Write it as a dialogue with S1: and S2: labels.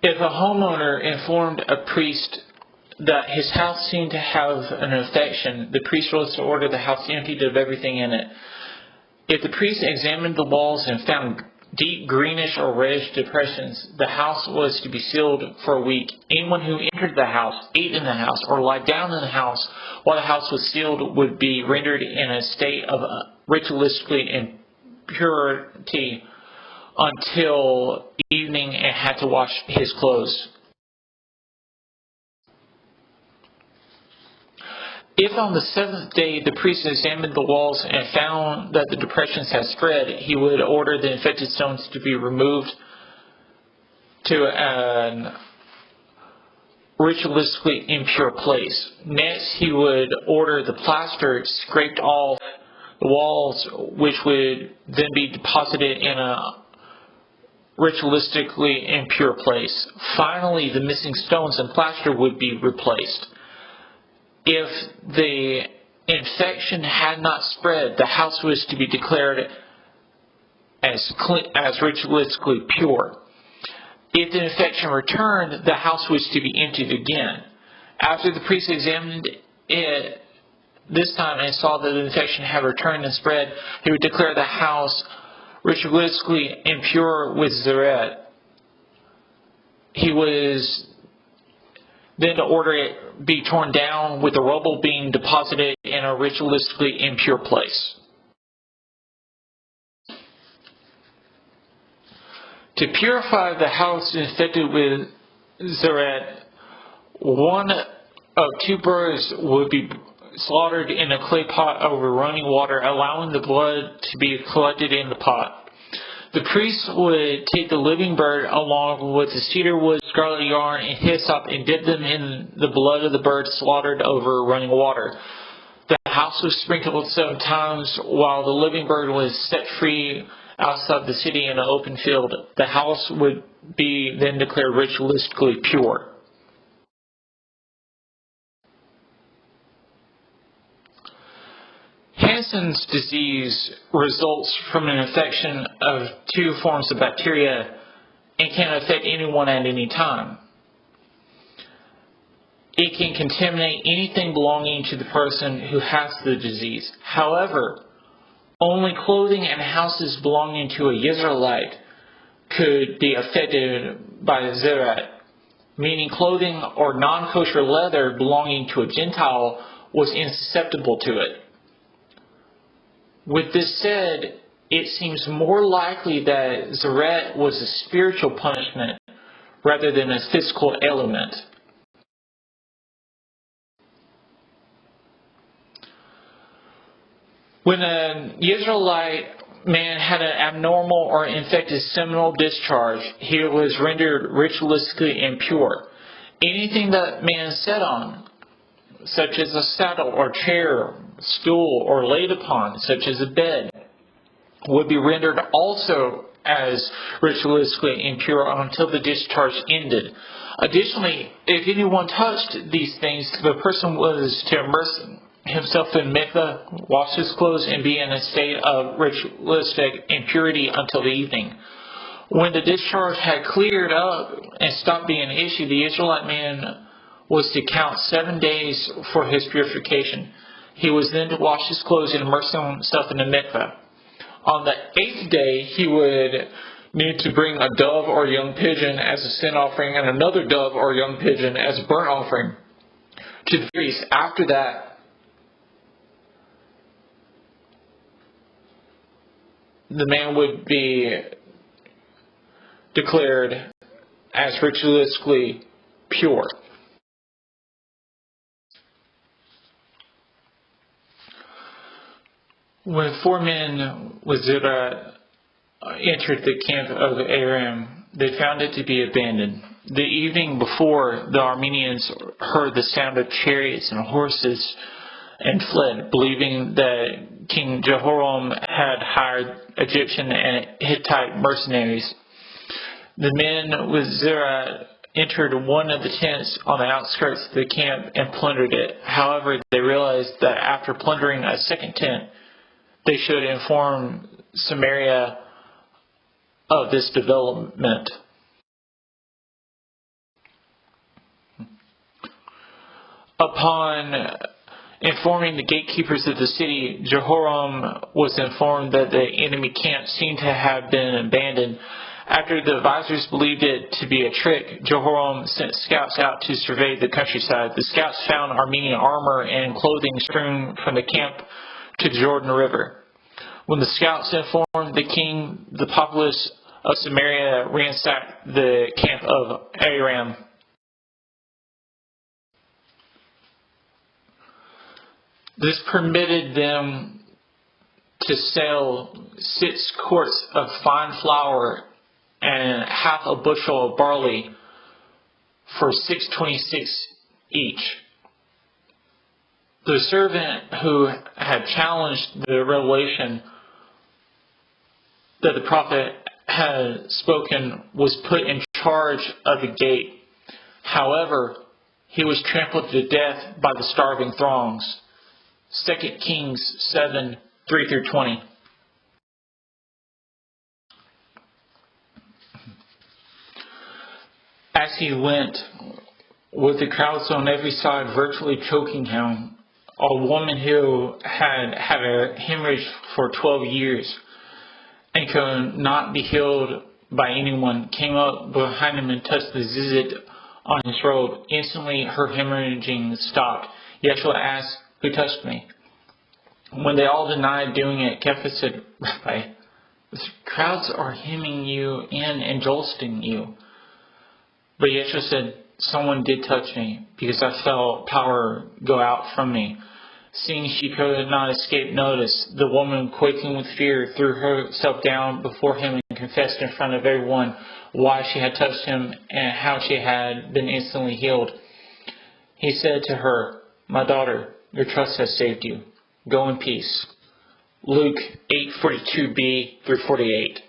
S1: If a homeowner informed a priest that his house seemed to have an infection, the priest was to order the house emptied of everything in it. If the priest examined the walls and found deep greenish or reddish depressions, the house was to be sealed for a week. Anyone who entered the house, ate in the house, or lied down in the house while the house was sealed would be rendered in a state of ritualistic impurity until evening and had to wash his clothes. If on the seventh day the priest examined the walls and found that the depressions had spread, he would order the infected stones to be removed to an ritualistically impure place. Next, he would order the plaster scraped off the walls, which would then be deposited in a ritualistically impure place. Finally, the missing stones and plaster would be replaced. If the infection had not spread, the house was to be declared as ritualistically pure. If the infection returned, the house was to be emptied again. After the priest examined it this time and saw that the infection had returned and spread, he would declare the house ritualistically impure with Sefira. He was then to order it be torn down, with the rubble being deposited in a ritualistically impure place. To purify the house infected with Sefira, one of two birds would be slaughtered in a clay pot over running water, allowing the blood to be collected in the pot. The priest would take the living bird along with the cedar wood, scarlet yarn, and hyssop and dip them in the blood of the bird slaughtered over running water. The house was sprinkled 7 times while the living bird was set free outside the city in an open field. The house would be then declared ritualistically pure. Hansen's disease results from an infection of 2 forms of bacteria and can affect anyone at any time. It can contaminate anything belonging to the person who has the disease. However, only clothing and houses belonging to a Israelite could be affected by the Sefira, meaning clothing or non-kosher leather belonging to a Gentile was insusceptible to it. With this said, it seems more likely that Sefira was a spiritual punishment rather than a physical ailment. When an Israelite man had an abnormal or infected seminal discharge, he was rendered ritualistically impure. Anything that man sat on, such as a saddle or chair, stool, or laid upon, such as a bed, would be rendered also as ritualistically impure until the discharge ended. Additionally, if anyone touched these things, the person was to immerse himself in mikveh, wash his clothes, and be in a state of ritualistic impurity until the evening. When the discharge had cleared up and stopped being an issue, the Israelite man was to count 7 days for his purification. He was then to wash his clothes and immerse himself in the mikveh. On the 8th day, he would need to bring a dove or young pigeon as a sin offering and another dove or young pigeon as a burnt offering to the priest. After that, the man would be declared as ritualistically pure. When 4 men with Sefira entered the camp of Aram, they found it to be abandoned. The evening before, the Armenians heard the sound of chariots and horses and fled, believing that King Jehoram had hired Egyptian and Hittite mercenaries. The men with Sefira entered one of the tents on the outskirts of the camp and plundered it. However, they realized that after plundering a second tent, they should inform Samaria of this development. Upon informing the gatekeepers of the city, Jehoram was informed that the enemy camp seemed to have been abandoned. After the advisors believed it to be a trick, Jehoram sent scouts out to survey the countryside. The scouts found Armenian armor and clothing strewn from the camp to the Jordan River. When the scouts informed the king, the populace of Samaria ransacked the camp of Aram. This permitted them to sell 6 quarts of fine flour and half a bushel of barley for $6.26 each. The servant who had challenged the revelation that the prophet had spoken was put in charge of the gate. However, he was trampled to death by the starving throngs. 2 Kings 7, 3-20. As he went, with the crowds on every side virtually choking him, a woman who had had a hemorrhage for 12 years and could not be healed by anyone came up behind him and touched the zizit on his robe. Instantly her hemorrhaging stopped. Yeshua asked, "Who touched me?" When they all denied doing it, Kepha said, "Rabbi, the crowds are hemming you in and jolting you." But Yeshua said, "Someone did touch me, because I felt power go out from me." Seeing she could not escape notice, the woman, quaking with fear, threw herself down before him and confessed in front of everyone why she had touched him and how she had been instantly healed. He said to her, "My daughter, your trust has saved you. Go in peace." Luke 8:42b-48.